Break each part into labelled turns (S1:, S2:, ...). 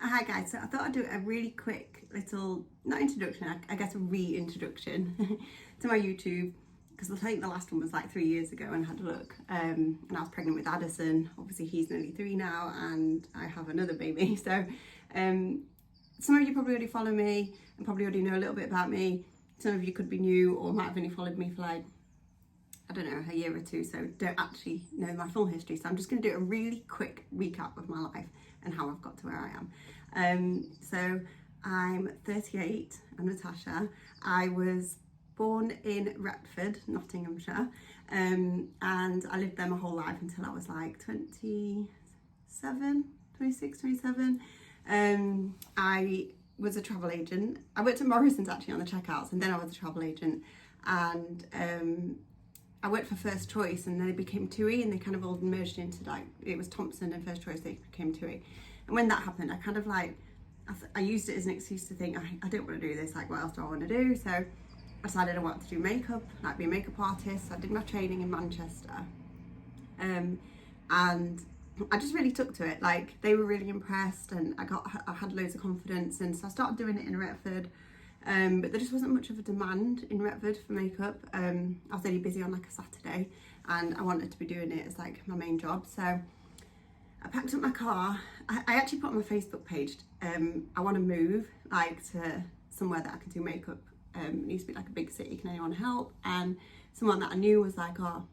S1: Hi guys, so I thought I'd do a really quick little, not introduction, I guess a reintroduction to my YouTube, because I think the last one was like 3 years ago and I had a look, and I was pregnant with Addison. Obviously he's nearly 3 now and I have another baby, so some of you probably already follow me and probably already know a little bit about me. Some of you could be new or might have only followed me for like, I don't know, a year or two, so don't actually know my full history. So I'm just going to do a really quick recap of my life and how I've got to where I am. So I'm 38, I'm Natasha. I was born in Retford, Nottinghamshire, and I lived there my whole life until I was like 26, 27. I was a travel agent. I worked at Morrison's actually on the checkouts, and then I was a travel agent, and I worked for First Choice, and then it became TUI, and they kind of all merged into like, it was Thompson and First Choice, they became TUI. And when that happened, I kind of like, I used it as an excuse to think, I don't want to do this, like what else do I want to do? So I decided I wanted to do makeup, like be a makeup artist. I did my training in Manchester, and I just really took to it. Like they were really impressed, and I had loads of confidence, and so I started doing it in Retford. But there just wasn't much of a demand in Retford for makeup. I was only busy on like a Saturday, and I wanted to be doing it as like my main job. So I packed up my car. I actually put on my Facebook page, I want to move like to somewhere that I can do makeup. It needs to be like a big city, can anyone help? And someone that I knew was like, oh,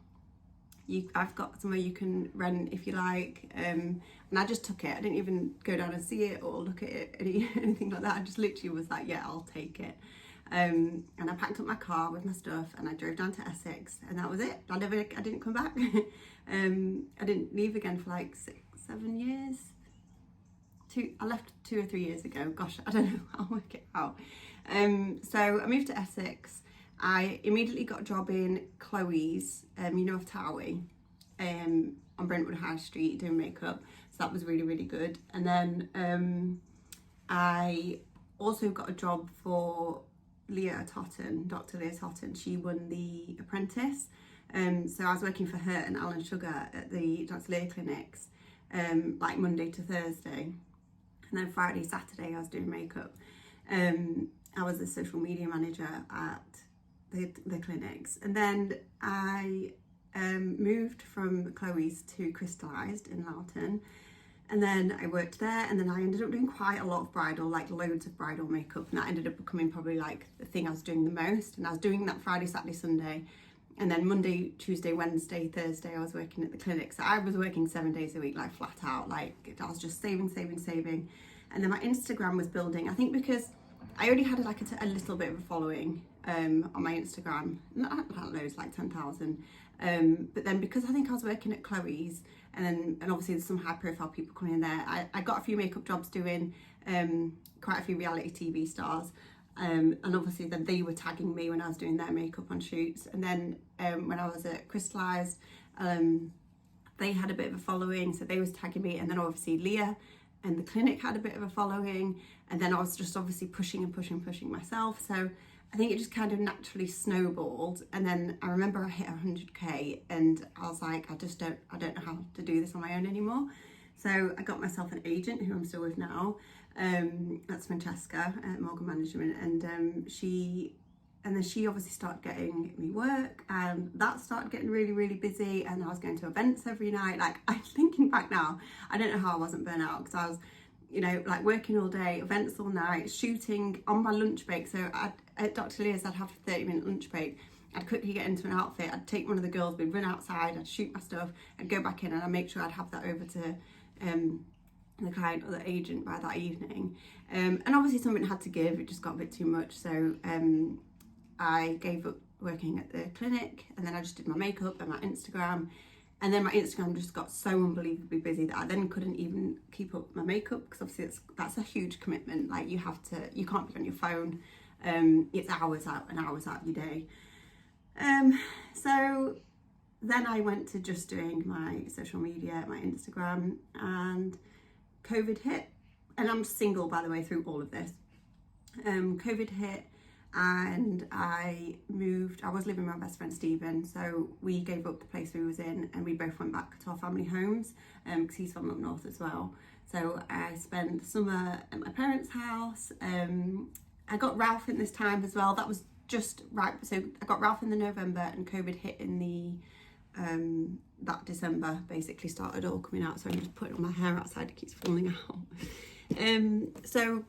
S1: I've got somewhere you can rent if you like. And I just took it. I didn't even go down and see it or look at it, anything like that. I just literally was like, yeah, I'll take it. And I packed up my car with my stuff and I drove down to Essex, and that was it. I didn't come back. I didn't leave again for like 6-7 years. I left 2 or 3 years ago. Gosh, I don't know. I'll work it out. So I moved to Essex. I immediately got a job in Chloe's, of Towie, on Brentwood High Street doing makeup. So that was really, really good. And then I also got a job for Leah Totten, Dr. Leah Totten. She won The Apprentice. So I was working for her and Alan Sugar at the Dr. Leah clinics, like Monday to Thursday. And then Friday, Saturday, I was doing makeup. I was a social media manager at the clinics. And then I moved from Chloe's to Crystallized in Loughton. And then I worked there, and then I ended up doing quite a lot of bridal, like loads of bridal makeup. And that ended up becoming probably like the thing I was doing the most. And I was doing that Friday, Saturday, Sunday. And then Monday, Tuesday, Wednesday, Thursday, I was working at the clinic. So I was working 7 days a week, like flat out. Like I was just saving. And then my Instagram was building. I think because I already had like a little bit of a following on my Instagram. Not loads, like 10,000. But then because I think I was working at Chloe's, and obviously there's some high profile people coming in there, I got a few makeup jobs doing quite a few reality TV stars. And obviously then they were tagging me when I was doing their makeup on shoots. And then when I was at Crystallized, they had a bit of a following, so they was tagging me. And then obviously Leah and the clinic had a bit of a following, and then I was just obviously pushing myself. So I think it just kind of naturally snowballed. And then I remember I hit 100k and I was like, I don't know how to do this on my own anymore. So I got myself an agent who I'm still with now. That's Francesca at Morgan Management, and then she obviously started getting me work, and that started getting really, really busy. And I was going to events every night. Like, I'm thinking back now, I don't know how I wasn't burnt out, because I was, like working all day, events all night, shooting on my lunch break. So at Dr. Leah's, I'd have a 30-minute lunch break. I'd quickly get into an outfit. I'd take one of the girls, we'd run outside, I'd shoot my stuff, I'd go back in, and I'd make sure I'd have that over to the client or the agent by that evening. And obviously something had to give, it just got a bit too much. So I gave up working at the clinic, and then I just did my makeup and my Instagram. And then my Instagram just got so unbelievably busy that I then couldn't even keep up my makeup, because obviously that's a huge commitment. Like you can't be on your phone. It's hours out and hours out of your day. So then I went to just doing my social media, my Instagram, and COVID hit. And I'm single, by the way, through all of this. COVID hit, and I moved. I was living with my best friend Stephen, so we gave up the place we was in, and we both went back to our family homes, because he's from up north as well. So I spent the summer at my parents' house. I got Ralph in this time as well. That was just right. So I got Ralph in the November, and COVID hit in the that December. Basically started all coming out. So I'm just putting my hair outside, it keeps falling out. So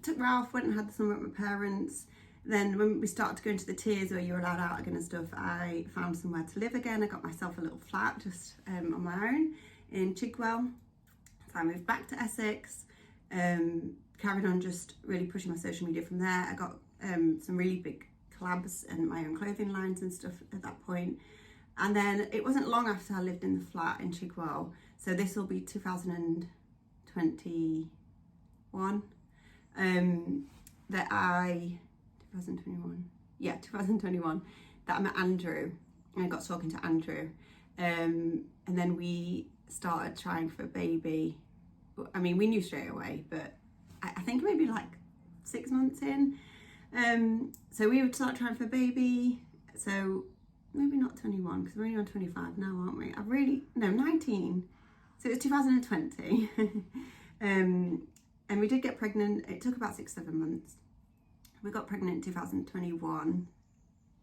S1: took Ralph, went and had the summer at my parents. Then when we started to go into the tiers where you're allowed out again and stuff, I found somewhere to live again. I got myself a little flat just on my own in Chigwell. So I moved back to Essex, carried on just really pushing my social media from there. I got some really big collabs and my own clothing lines and stuff at that point. And then it wasn't long after I lived in the flat in Chigwell, so this will be 2021, that 2021, that I met Andrew, and I got talking to Andrew, and then we started trying for a baby. I mean, we knew straight away, but I think maybe like 6 months in, so we would start trying for a baby. So maybe not 21, because we're only on 25 now, aren't we? 19. So it was 2020. And we did get pregnant. It took about 6-7 months. We got pregnant in 2021.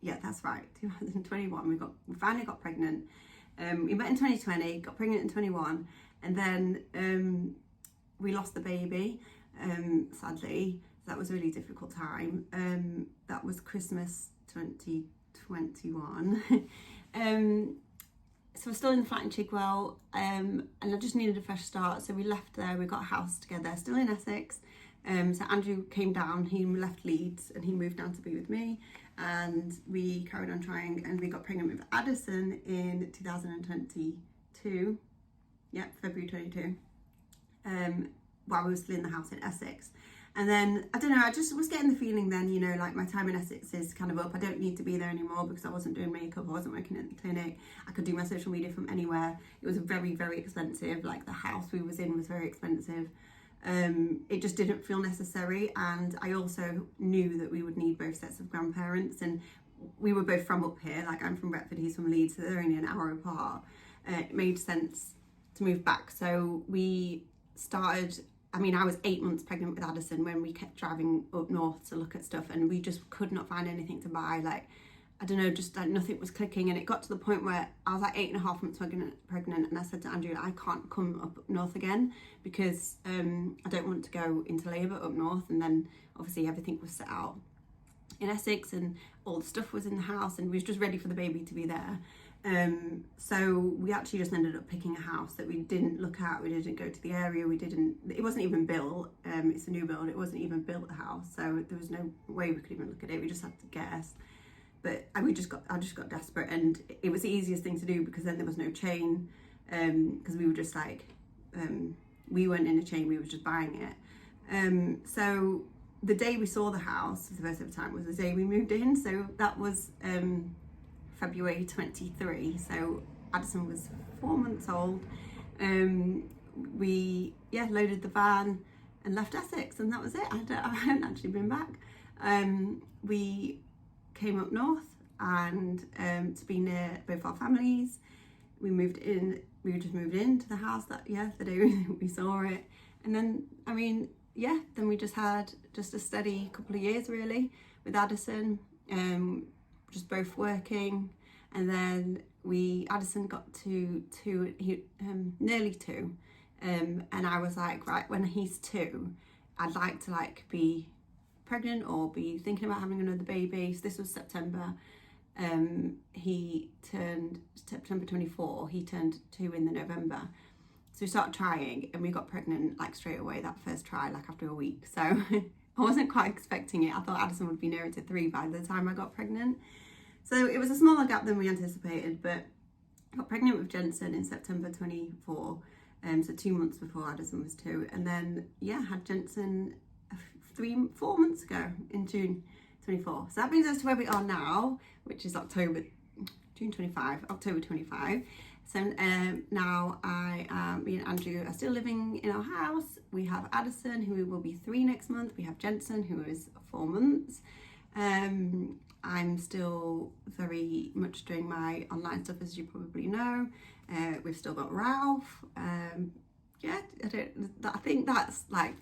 S1: Yeah, that's right, 2021. We finally got pregnant. We met in 2020, got pregnant in 21, and then we lost the baby, sadly. That was a really difficult time. That was Christmas 2021. So we're still in the flat in Chigwell, and I just needed a fresh start, so we left there. We got a house together, still in Essex. So Andrew came down, he left Leeds and he moved down to be with me, and we carried on trying, and we got pregnant with Addison in 2022. February 22, while we were still in the house in Essex. And then, I don't know, I just was getting the feeling then, you know, like my time in Essex is kind of up. I don't need to be there anymore because I wasn't doing makeup, I wasn't working at the clinic. I could do my social media from anywhere. It was very, very expensive. Like the house we was in was very expensive. It just didn't feel necessary. And I also knew that we would need both sets of grandparents. And we were both from up here. Like I'm from Retford, he's from Leeds, so they're only an hour apart. It made sense to move back. So we started... I mean, I was 8 months pregnant with Addison when we kept driving up north to look at stuff, and we just could not find anything to buy. Like, I don't know, just like nothing was clicking. And it got to the point where I was like 8.5 months pregnant, and I said to Andrew, I can't come up north again because I don't want to go into labour up north. And then obviously everything was set out in Essex and all the stuff was in the house, and we was just ready for the baby to be there. So we actually just ended up picking a house that we didn't look at. We didn't go to the area. It wasn't even built. It's a new build. It wasn't even built, the house. So there was no way we could even look at it. We just had to guess. But I just got desperate, and it was the easiest thing to do because then there was no chain. Because we were just like, we weren't in a chain. We were just buying it. So the day we saw the house for the first ever time was the day we moved in. So that was, February 23, so Addison was 4 months old. We loaded the van and left Essex, and that was it. I hadn't actually been back. We came up north and to be near both our families. We just moved into the house the day we saw it, and then then we just had a steady couple of years really with Addison. Just both working, and then Addison got to nearly 2, and I was like, right, when he's 2, I'd like to be pregnant or be thinking about having another baby. So this was September. He turned September 24. He turned 2 in the November. So we started trying, and we got pregnant straight away that first try, after a week. So I wasn't quite expecting it. I thought Addison would be nearer to 3 by the time I got pregnant. So it was a smaller gap than we anticipated, but I got pregnant with Jensen in September 24, so 2 months before Addison was 2. And then, had Jensen 4 months ago in June 24. So that brings us to where we are now, which is October 25. So now me and Andrew are still living in our house. We have Addison, who will be 3 next month. We have Jensen, who is 4 months. I'm still very much doing my online stuff, as you probably know. We've still got Ralph. yeah, I think that's my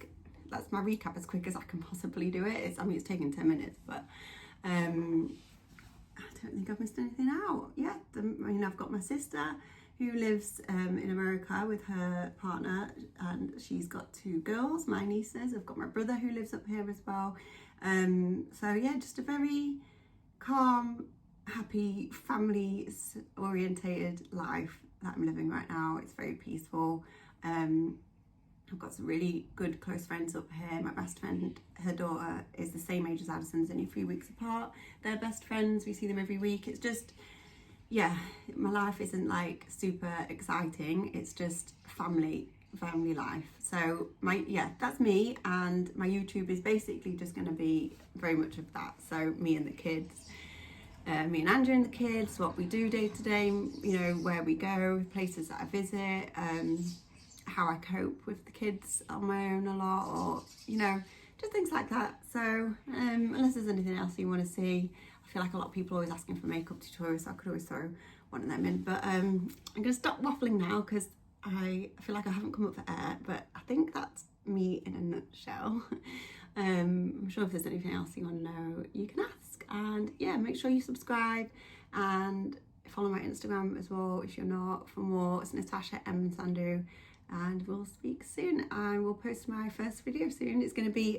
S1: recap as quick as I can possibly do it. I mean, it's taken 10 minutes, but I don't think I've missed anything out. Yeah, I mean, I've got my sister who lives in America with her partner, and she's got 2 girls, my nieces. I've got my brother who lives up here as well. So yeah, just a very calm, happy, family orientated life that I'm living right now. It's very peaceful. I've got some really good close friends up here. My best friend, her daughter is the same age as Addison's, only 3 weeks apart. They're best friends. We see them every week. It's just, yeah, my life isn't like super exciting. It's just family life. So that's me, and my YouTube is basically just going to be very much of that. So me and the kids, me and Andrew and the kids, what we do day to day, you know, where we go, places that I visit, how I cope with the kids on my own a lot, or, you know, just things like that. So unless there's anything else you want to see, I feel like a lot of people are always asking for makeup tutorials, so I could always throw one of them in. But I'm going to stop waffling now because I feel like I haven't come up for air, but I think that's me in a nutshell. I'm sure if there's anything else you want to know, you can ask. And yeah, make sure you subscribe and follow my Instagram as well if you're not, for more. It's Natasha M. Sandu, and we'll speak soon. I will post my first video soon. It's going to be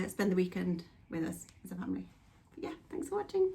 S1: spend the weekend with us as a family. But yeah, thanks for watching.